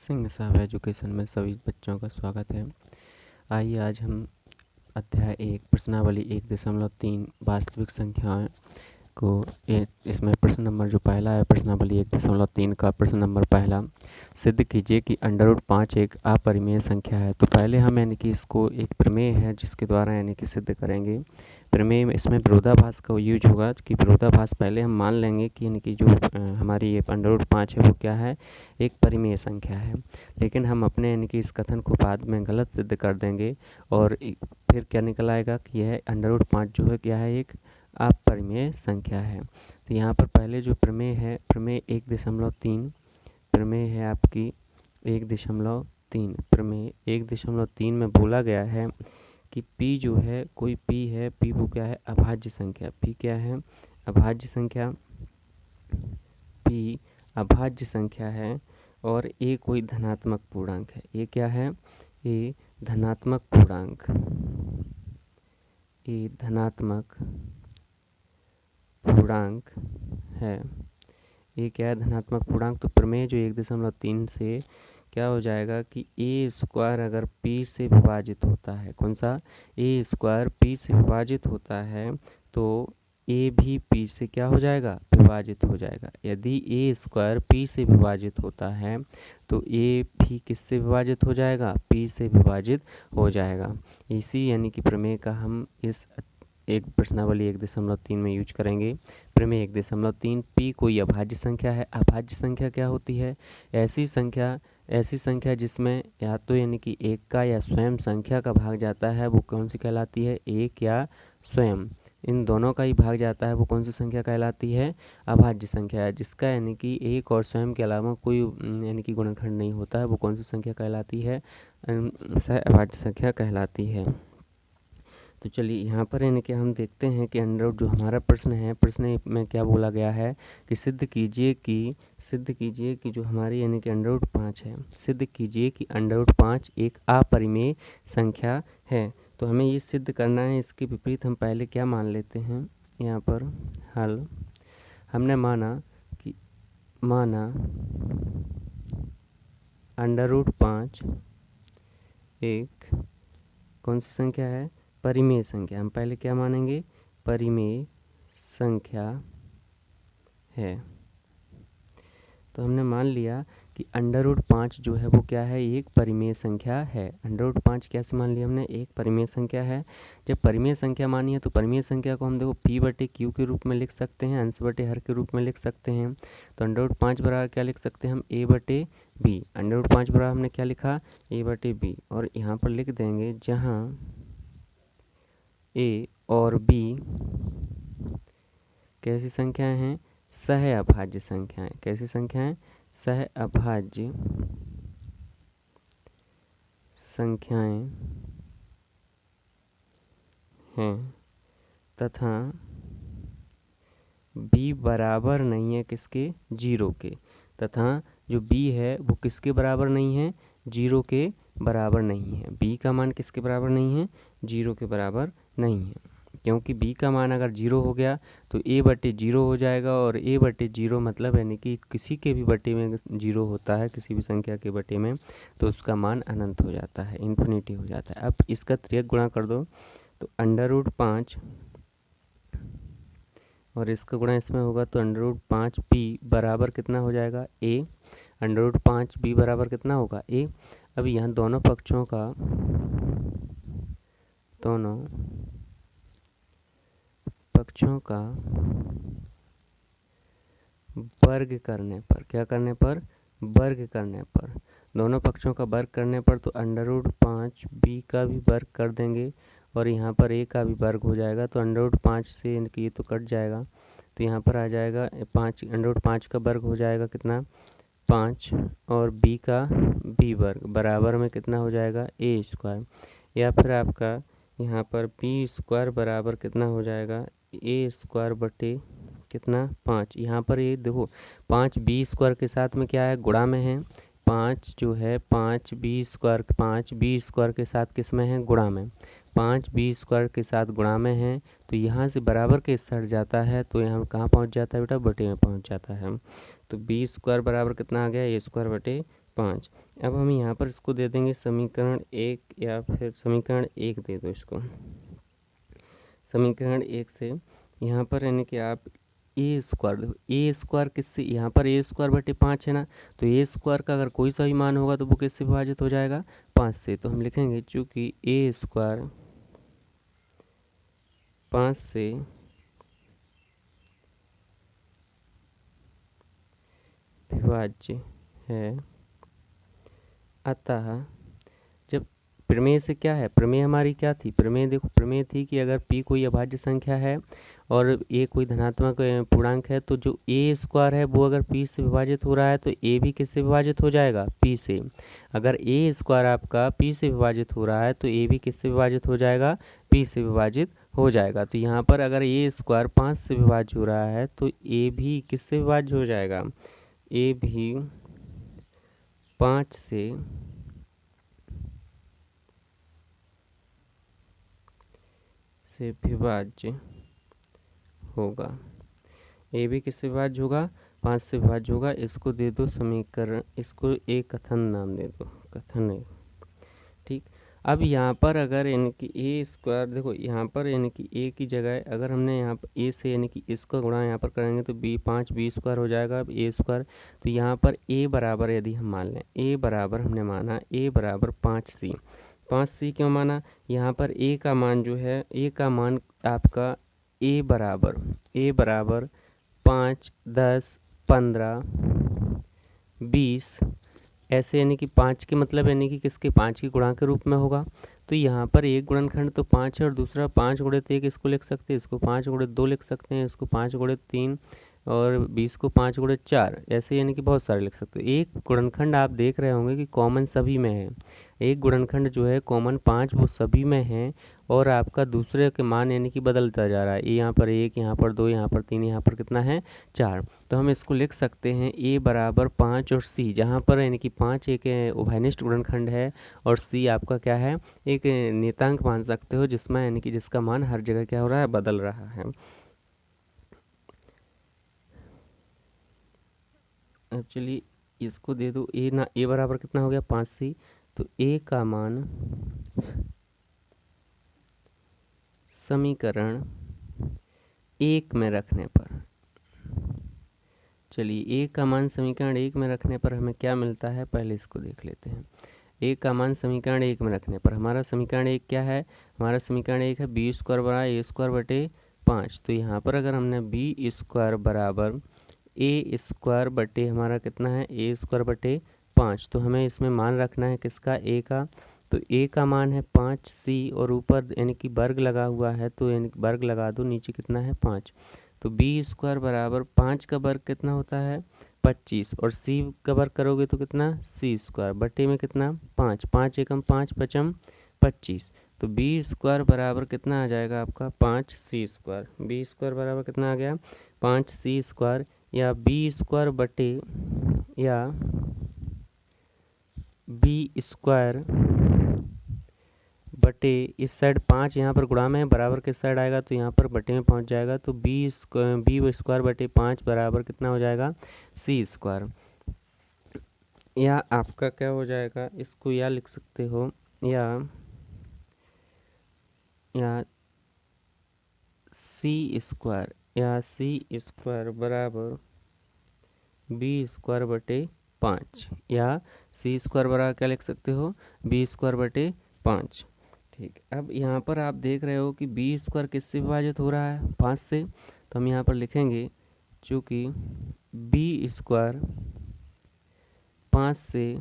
सिंह साहब एजुकेशन में सभी बच्चों का स्वागत है। आइए आज हम अध्याय 1 प्रश्नावली 1.3 वास्तविक संख्याएं को इसमें प्रश्न नंबर जो पहला है प्रश्नावली 1.3 का प्रश्न नंबर पहला, सिद्ध कीजिए कि √5 एक अपरिमेय संख्या है। तो पहले हम यानी कि इसको एक प्रमेय है जिसके द्वारा यानी कि सिद्ध करेंगे। प्रमेय में इसमें विरोधाभास का यूज होगा कि विरोधाभास पहले हम मान लेंगे कि यानी कि जो हमारी ये √5 है वो क्या है, एक परिमेय संख्या है। लेकिन हम अपने यानी कि इस कथन को बाद में गलत सिद्ध कर देंगे और फिर क्या निकल आएगा कि यह √5 जो है क्या है, एक अपरिमेय संख्या है। तो यहाँ पर पहले जो प्रमेय है, प्रमेय 1.3 प्रमेय है आपकी 1.3 प्रमेय 1.3 में बोला गया है कि P जो है, कोई P है, P वो क्या है, अभाज्य संख्या। P क्या है, अभाज्य संख्या। P अभाज्य संख्या है और A कोई धनात्मक पूर्णांक है। A क्या है, A धनात्मक पूर्णांक, A धनात्मक पूर्णांक है। A क्या है, धनात्मक पूर्णांक। तो प्रमेय जो 1.3 से क्या हो जाएगा कि A² अगर P से विभाजित होता है, कौन सा, A² P से विभाजित होता है तो A भी P से क्या हो जाएगा, विभाजित हो जाएगा। यदि A² P से विभाजित होता है तो A भी किससे विभाजित हो जाएगा, P से विभाजित हो जाएगा। इसी यानी कि प्रमेय का हम इस एक प्रश्नावली 1.3 में यूज करेंगे। प्रमेय 1.3 P कोई अभाज्य संख्या है। अभाज्य संख्या क्या होती है, ऐसी संख्या जिसमें या तो यानी कि एक का या स्वयं संख्या का भाग जाता है, वो कौन सी कहलाती है, एक या स्वयं, इन दोनों का ही भाग जाता है, वो कौन सी संख्या कहलाती है, अभाज्य संख्या है। जिसका यानी कि एक और स्वयं के अलावा कोई यानी कि गुणनखंड नहीं होता है, वो कौन सी संख्या कहलाती है, अभाज्य संख्या कहलाती है। तो चलिए यहाँ पर यानी कि हम देखते हैं कि जो हमारा प्रश्न है, प्रश्न में क्या बोला गया है कि सिद्ध कीजिए कि जो हमारी यानी कि √5 है, सिद्ध कीजिए कि √5 एक अपरिमेय संख्या है। तो हमें ये सिद्ध करना है। इसके विपरीत हम पहले क्या मान लेते हैं, यहाँ पर हल हमने माना √5 एक कौन सी संख्या है, परिमेय संख्या। हम पहले क्या मानेंगे, परिमेय संख्या है। तो हमने मान लिया कि √5 जो है वो क्या है, एक परिमेय संख्या है। √5 कैसे मान लिया हमने, एक परिमेय संख्या है। जब परिमेय संख्या मानी है तो परिमेय संख्या को हम देखो P/Q के रूप में लिख सकते हैं, अंश बटे हर के रूप में लिख सकते हैं। तो √5 बराबर क्या लिख सकते हैं हम, A/B। √5 बराबर हमने क्या लिखा, A/B। और यहाँ पर लिख देंगे जहाँ A और B कैसी संख्याएं हैं, सह अभाज्य संख्याएं। कैसी संख्याएं, सह अभाज्य संख्याएं हैं तथा B बराबर नहीं है किसके, 0 के। तथा जो B है वो किसके बराबर नहीं है, 0 के बराबर नहीं है। B का मान किसके बराबर नहीं है, 0 के बराबर नहीं है। क्योंकि B का मान अगर 0 हो गया तो A/0 हो जाएगा, और A/0 मतलब यानी कि किसी के भी बटे में 0 होता है, किसी भी संख्या के बटे में, तो उसका मान अनंत हो जाता है, इन्फिनिटी हो जाता है। अब इसका त्रियक गुणा कर दो तो √5 और इसका गुणा इसमें होगा तो √5B बराबर कितना हो जाएगा, A। √5B बराबर कितना होगा, A। अब यहाँ दोनों पक्षों का वर्ग करने पर, क्या करने पर, वर्ग करने पर, दोनों पक्षों का वर्ग करने पर तो √5B का भी वर्ग कर देंगे और यहाँ पर A का भी वर्ग हो जाएगा। तो √5 से इनकी ये तो कट जाएगा, तो यहाँ पर आ जाएगा 5, √5 का वर्ग हो जाएगा कितना, 5, और B का B वर्ग बराबर में कितना हो जाएगा, A²। या फिर आपका यहाँ पर B² बराबर कितना हो जाएगा, A² बटे कितना, 5। यहाँ पर ये देखो 5 B² के साथ में क्या है, गुणा में है। 5 जो है 5 B² के साथ किस में है, गुणा में। 5 B² के साथ गुणा में है तो यहाँ से बराबर के सट जाता है, तो यहाँ कहाँ पहुँच जाता है बेटा, बटे में पहुँच जाता है। तो B² बराबर कितना आ गया, A² बटे 5। अब हम यहाँ पर इसको दे देंगे समीकरण 1, या फिर समीकरण 1 दे दो इसको। समीकरण 1 से यहाँ पर यानी कि आप ए स्क्वायर, देखो ए स्क्वायर किससे, यहाँ पर ए स्क्वायर बटे 5 है ना, तो ए स्क्वायर का अगर कोई सा भी मान होगा तो वो किससे विभाजित हो जाएगा, 5 से। तो हम लिखेंगे चूँकि ए स्क्वायर 5 से विभाज्य है, अतः जब प्रमेय से क्या है, प्रमेय हमारी क्या थी, प्रमेय देखो, प्रमेय थी कि अगर p कोई अभाज्य संख्या है और a कोई धनात्मक पूर्णांक है, तो जो a स्क्वायर है वो अगर p से विभाजित हो रहा है तो a भी किससे विभाजित हो जाएगा, p से। अगर a स्क्वायर आपका p से विभाजित हो रहा है तो a भी किससे विभाजित हो जाएगा, p से विभाजित हो जाएगा। तो यहाँ पर अगर a स्क्वायर 5 से विभाज्य हो रहा है तो a भी किससे विभाज्य हो जाएगा, a भी 5 से विभाज्य होगा। ए भी किससे विभाज्य होगा, 5 से विभाज्य होगा। इसको दे दो समीकरण, इसको एक कथन नाम दे दो, कथन है, ठीक। अब यहाँ पर अगर यानी कि ए स्क्वायर, देखो यहाँ पर यानी कि ए की जगह अगर हमने यहाँ पर ए से यानी कि इसका गुणा यहाँ पर करेंगे तो बी स्क्वायर हो जाएगा, अब ए स्क्वायर। तो यहाँ पर ए बराबर यदि हम मान लें, ए बराबर हमने माना ए बराबर 5c। 5c क्यों माना, यहाँ पर ए का मान जो है, ए का मान आपका ए बराबर 5, 10, 15, 20 ऐसे, यानी कि 5 के मतलब यानी कि किसके, 5 के गुणा के रूप में होगा। तो यहाँ पर एक गुणनखंड तो 5 है और दूसरा 5 गुणित 1 इसको लिख सकते हैं, इसको 5 गुणित 2 लिख सकते हैं, इसको 5 गुणित 3 और 20 को 5 गुणित 4 ऐसे, यानी कि बहुत सारे लिख सकते हो। एक गुणनखंड आप देख रहे होंगे कि कॉमन सभी में है, एक गुणनखंड जो है कॉमन 5 वो सभी में है, और आपका दूसरे के मान यानी कि बदलता जा रहा है, यहाँ पर 1, यहाँ पर 2, यहाँ पर 3, यहाँ पर कितना है 4। तो हम इसको लिख सकते हैं a बराबर 5 और c, जहाँ पर यानी कि 5 एक उभयनिष्ठ गुणनखंड है और c आपका क्या है, एक नियतांक मान सकते हो, जिसमें यानी कि जिसका मान हर जगह क्या हो रहा है, बदल रहा है। अब चलिए इसको दे दो ए ना, ए बराबर कितना हो गया 5c। तो a का मान समीकरण 1 में रखने पर, चलिए a का मान समीकरण 1 में रखने पर हमें क्या मिलता है, पहले इसको देख लेते हैं। a का मान समीकरण 1 में रखने पर हमारा समीकरण 1 क्या है, हमारा समीकरण 1 है बी स्क्वायर बराबर ए स्क्वायर बटे 5। तो यहाँ पर अगर हमने बी स्क्वायर बराबर ए स्क्वायर बटे हमारा कितना है, ए स्क्वायर बटे 5, तो हमें इसमें मान रखना है किसका, ए का। तो ए का मान है 5c और ऊपर यानी कि वर्ग लगा हुआ है, तो यानी कि वर्ग लगा दो, नीचे कितना है 5। तो बी स्क्वायर बराबर 5 का वर्ग कितना होता है 25, और सी का वर्ग करोगे तो कितना, सी स्क्वायर बटे में कितना 5, 5 एकम 5 पचम 25। तो बी स्क्वायर बराबर कितना आ जाएगा आपका 5c स्क्वायर, बी स्क्वायर बराबर कितना आ गया 5c स्क्वायर, या बी स्क्वायर बटे, या बी स्क्वायर बटे, इस साइड 5 यहाँ पर गुणा में है, बराबर किस साइड आएगा तो यहाँ पर बटे में पहुँच जाएगा। तो बी स्क्वायर बटे 5 बराबर कितना हो जाएगा, सी स्क्वायर। या आपका क्या हो जाएगा, इसको या लिख सकते हो, या सी स्क्वायर, या सी स्क्वायर बराबर बी स्क्वायर बटे 5, या सी स्क्वायर बराबर क्या लिख सकते हो, बी स्क्वायर बटे 5। ठीक, अब यहाँ पर आप देख रहे हो कि बी स्क्वायर किससे विभाजित हो रहा है, 5 से। तो हम यहाँ पर लिखेंगे चूँकि बी स्क्वायर 5 से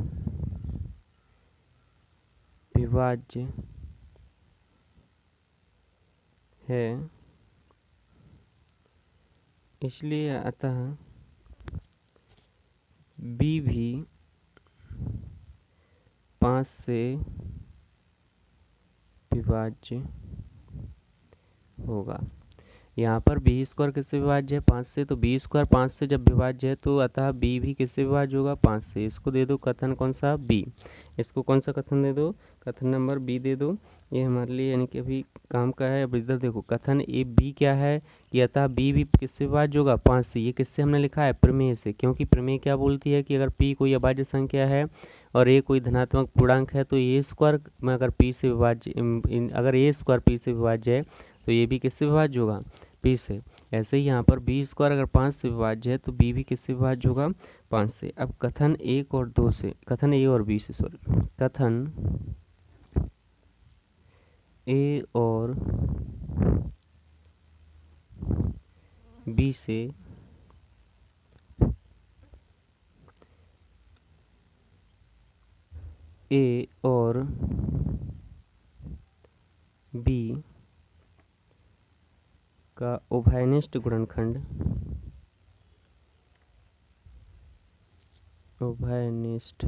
विभाज्य है, इसलिए अतः बी भी 5 से विभाज्य होगा। यहाँ पर बी स्क्वायर किससे विभाज्य है? 5 से। तो बी स्क्वायर 5 से जब विभाज्य है तो अतः बी भी किससे विभाज्य होगा? 5 से। इसको दे दो कथन कौन सा? बी। इसको कौन सा कथन दे दो? कथन नंबर बी दे दो। ये हमारे लिए यानी कि अभी काम का है। अब इधर देखो कथन ए बी क्या है कि अतः बी भी किससे विभाज्य होगा? 5 से। ये किससे हमने लिखा है? प्रमेय से। क्योंकि प्रमेय क्या बोलती है कि अगर पी कोई अभाज्य संख्या है और ए कोई धनात्मक पूर्णांक है तो ए स्क्वायर में अगर पी से विभाज्य अगर ए स्क्वायर पी से विभाज्य है तो ये भी किससे विभाज्य होगा? पी से। ऐसे ही यहाँ पर बी स्क्वायर अगर 5 से विभाज्य है तो बी भी किससे विभाज्य होगा? 5 से। अब कथन 1 और 2 से, कथन ए और बी से, सॉरी, कथन ए और बी से ए और बी का उभयनिष्ठ गुणनखंड, उभयनिष्ठ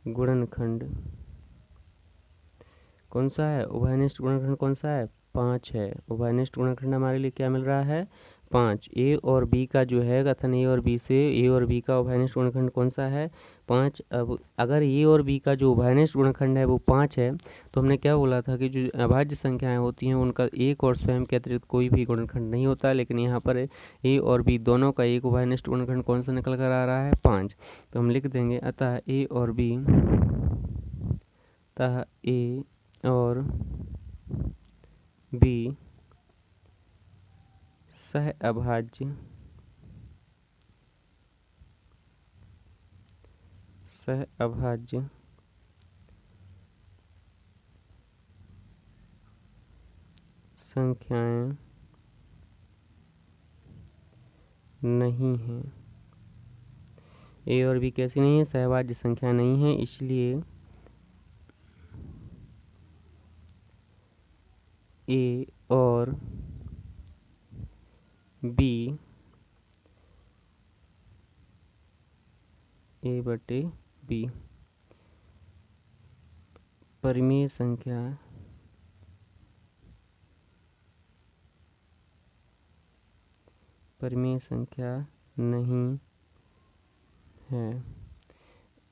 गुणनखंड कौन सा है? उभयनिष्ठ गुणनखंड कौन सा है? 5 है। उभयनिष्ठ गुणनखंड हमारे लिए क्या मिल रहा है? 5। ए और बी का जो है कथन ए और बी से ए और बी का उभयनिष्ठ गुणनखंड कौन सा है? 5। अब अगर ए और बी का जो उभयनिष्ठ गुणनखंड है वो 5 है तो हमने क्या बोला था कि जो अभाज्य संख्याएं होती हैं उनका एक और स्वयं के अतिरिक्त कोई भी गुणनखंड नहीं होता। लेकिन यहाँ पर ए और बी दोनों का एक उभयनिष्ठ गुणनखंड कौन सा निकल कर आ रहा है? 5। तो हम लिख देंगे अतः ए और बी, अतः ए और बी सह अभाज्य संख्याएं नहीं हैं। ए और बी कैसी नहीं है? सहभाज्य संख्या नहीं है। इसलिए ए और बी ए बटे बी परिमेय संख्या नहीं है।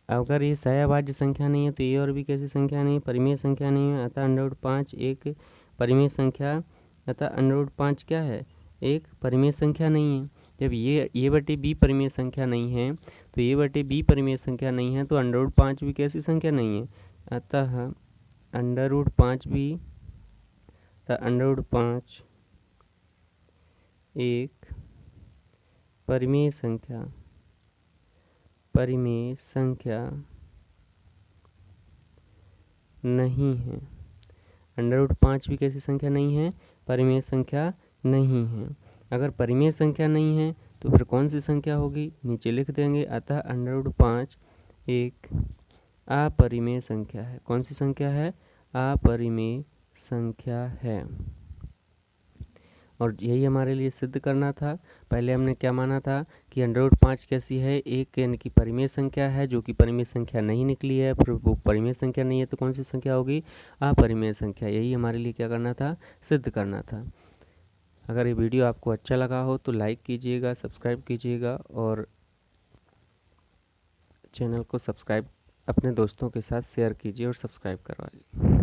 अगर ये सहअभाज्य संख्या नहीं है तो ए और बी कैसी संख्या नहीं है? परिमेय संख्या नहीं है। अतः √5 एक परिमेय संख्या, अतः √5 क्या है? एक परिमेय संख्या नहीं है। जब ये बटे बी परिमेय संख्या नहीं है तो ये बटे बी परिमेय संख्या नहीं है तो √5 भी कैसी संख्या नहीं है? अतः √5 भी, √5 एक परिमेय संख्या नहीं है। √5 भी कैसी संख्या नहीं है? परिमेय संख्या नहीं है। अगर परिमेय संख्या नहीं है तो फिर कौन सी संख्या होगी? नीचे लिख देंगे अतः √5 एक अपरिमेय संख्या है। कौन सी संख्या है? अपरिमेय संख्या है। और यही हमारे लिए सिद्ध करना था। पहले हमने क्या माना था कि √5 कैसी है? एक यानी कि परिमेय संख्या है, जो कि परिमेय संख्या नहीं निकली है। फिर वो परिमेय संख्या नहीं है तो कौन सी संख्या होगी? अपरिमेय संख्या। यही हमारे लिए क्या करना था? सिद्ध करना था। अगर ये वीडियो आपको अच्छा लगा हो तो लाइक कीजिएगा, सब्सक्राइब कीजिएगा और चैनल को सब्सक्राइब अपने दोस्तों के साथ शेयर कीजिए और सब्सक्राइब करवाइए।